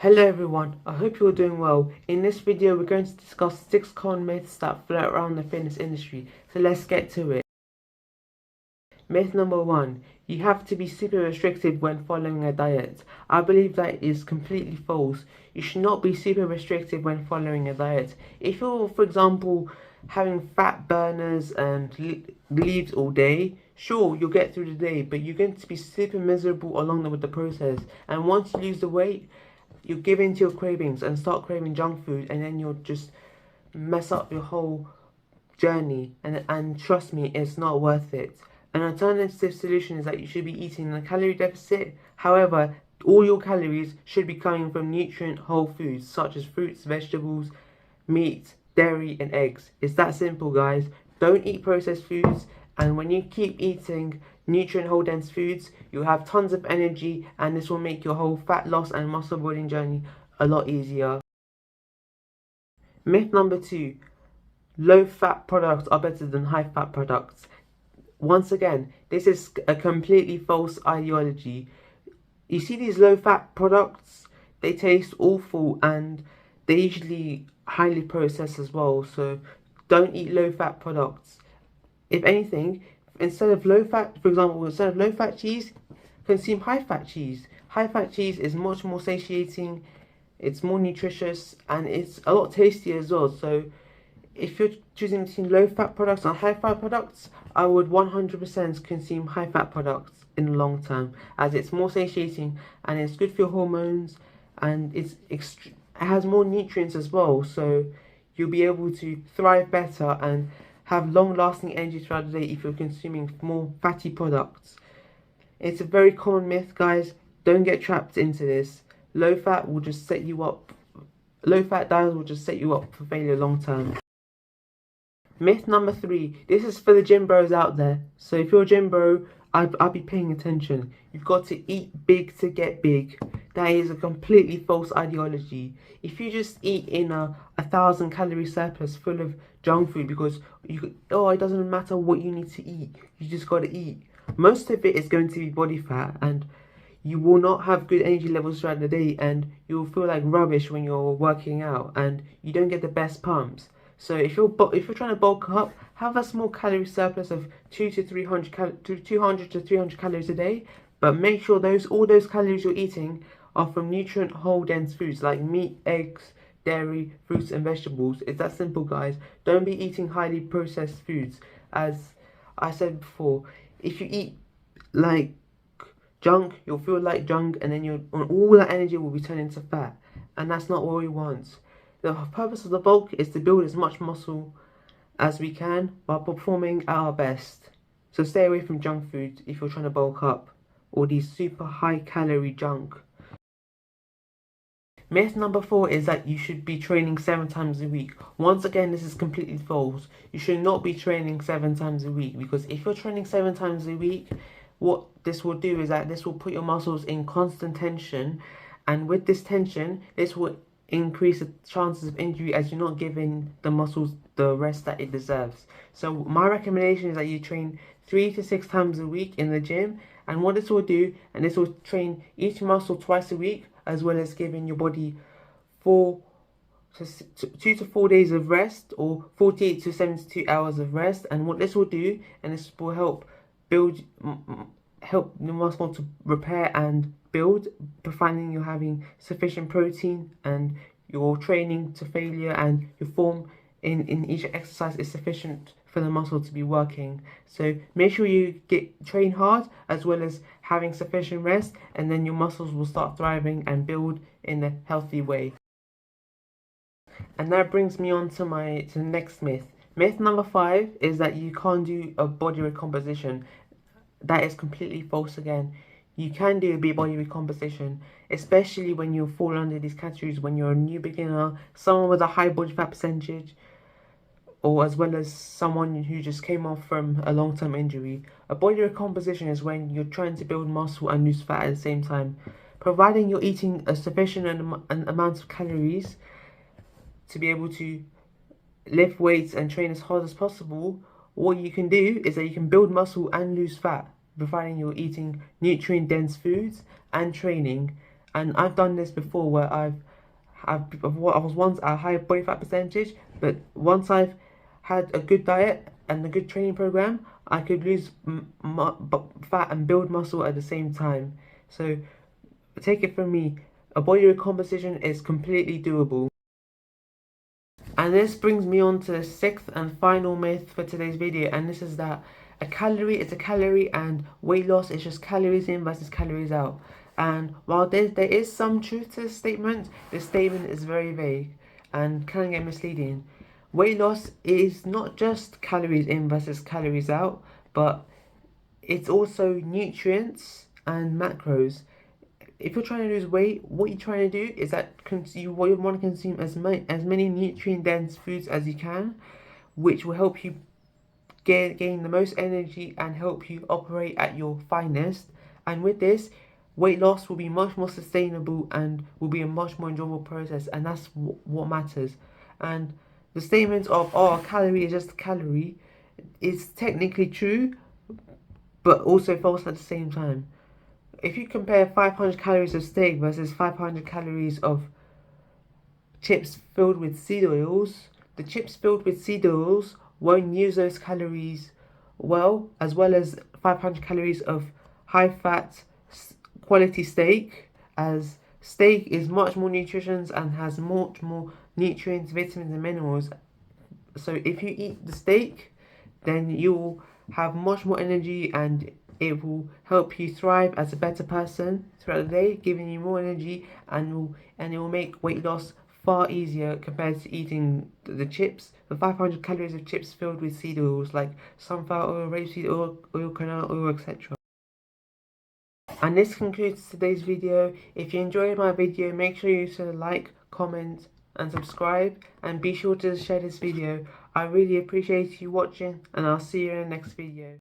Hello everyone, I hope you're doing well. In this video we're going to discuss 6 common myths that float around the fitness industry, so let's get to it. Myth number 1, you have to be super restricted when following a diet. I believe that is completely false. You should not be super restricted when following a diet. If you're, for example, having fat burners and leaves all day, sure, you'll get through the day, but you're going to be super miserable along with the process. And once you lose the weight, you give in to your cravings and start craving junk food, and then you'll just mess up your whole journey. And trust me, it's not worth it. An alternative solution is that you should be eating in a calorie deficit. However, all your calories should be coming from nutrient whole foods such as fruits, vegetables, meat, dairy and eggs. It's that simple, guys. Don't eat processed foods, and when you keep eating nutrient whole dense foods, you'll have tons of energy, and this will make your whole fat loss and muscle building journey a lot easier. Myth number 2, low fat products are better than high fat products. Once again, this is a completely false ideology. You see these low fat products, they taste awful and they're usually highly processed as well, so don't eat low fat products. If anything, instead of low fat, for example, instead of low fat cheese, consume high fat cheese. High fat cheese is much more satiating, it's more nutritious, and it's a lot tastier as well. So if you're choosing between low fat products and high fat products, I would 100% consume high fat products in the long term, as it's more satiating and it's good for your hormones, and it has more nutrients as well, so you'll be able to thrive better and have long-lasting energy throughout the day if you're consuming more fatty products. It's a very common myth, guys. Don't get trapped into this. Low fat will just set you up. Low fat diets will just set you up for failure long term. Myth number 3. This is for the gym bros out there. So if you're a gym bro, I'll be paying attention. You've got to eat big to get big. That is a completely false ideology. If you just eat in a 1,000 calorie surplus full of junk food because it doesn't matter what you need to eat, you just got to eat. Most of it is going to be body fat, and you will not have good energy levels throughout the day, and you will feel like rubbish when you're working out, and you don't get the best pumps. So if you're trying to bulk up, have a small calorie surplus of 200 to 300 calories a day, but make sure all those calories you're eating are from nutrient whole dense foods like meat, eggs, dairy, fruits and vegetables. It's that simple, guys. Don't be eating highly processed foods. As I said before, if you eat like junk, you'll feel like junk, and then all that energy will be turned into fat, and that's not what we want. The purpose of the bulk is to build as much muscle as we can while performing at our best. So stay away from junk food if you're trying to bulk up, or these super high calorie junk. Myth number 4 is that you should be training 7 times a week. Once again, this is completely false. You should not be training 7 times a week, because if you're training 7 times a week, what this will do is that this will put your muscles in constant tension, and with this tension, this will increase the chances of injury as you're not giving the muscles the rest that it deserves. So my recommendation is that you train 3 to 6 times a week in the gym, and what this will do, and this will train each muscle twice a week, as well as giving your body 2 to 4 days of rest, or 48 to 72 hours of rest. And what this will do, and this will help the muscle to repair and build, providing you're having sufficient protein and your training to failure and your form in each exercise is sufficient for the muscle to be working. So make sure you train hard as well as having sufficient rest, and then your muscles will start thriving and build in a healthy way. And that brings me on to the next myth. Myth number 5 is that you can't do a body recomposition. That is completely false again. You can do a body recomposition, especially when you fall under these categories, when you're a new beginner, someone with a high body fat percentage, or as well as someone who just came off from a long-term injury. A body recomposition is when you're trying to build muscle and lose fat at the same time. Providing you're eating a sufficient amount of calories to be able to lift weights and train as hard as possible, what you can do is that you can build muscle and lose fat, providing you're eating nutrient-dense foods and training And I've done this before where I was once at a high body fat percentage, but once I've had a good diet and a good training program, I could lose fat and build muscle at the same time. So take it from me, a body recomposition is completely doable. And this brings me on to the sixth and final myth for today's video, and this is that a calorie is a calorie and weight loss is just calories in versus calories out. And while there is some truth to this statement is very vague and can get misleading. Weight loss is not just calories in versus calories out, but it's also nutrients and macros. If you're trying to lose weight, what you're trying to do is that you want to consume as many nutrient dense foods as you can, which will help you gain the most energy and help you operate at your finest. And with this, weight loss will be much more sustainable and will be a much more enjoyable process, and that's what matters. And the statement of, oh, a calorie is just a calorie is technically true, but also false at the same time. If you compare 500 calories of steak versus 500 calories of chips filled with seed oils, the chips filled with seed oils won't use those calories well as 500 calories of high fat quality steak, as steak is much more nutritious and has much more nutrients, vitamins and minerals. So if you eat the steak, then you'll have much more energy and it will help you thrive as a better person throughout the day, giving you more energy, and it will make weight loss far easier compared to eating the chips. The 500 calories of chips filled with seed oils like sunflower oil, rapeseed oil, canola oil, etc. And this concludes today's video. If you enjoyed my video, make sure you like, comment and subscribe, and be sure to share this video. I really appreciate you watching, and I'll see you in the next video.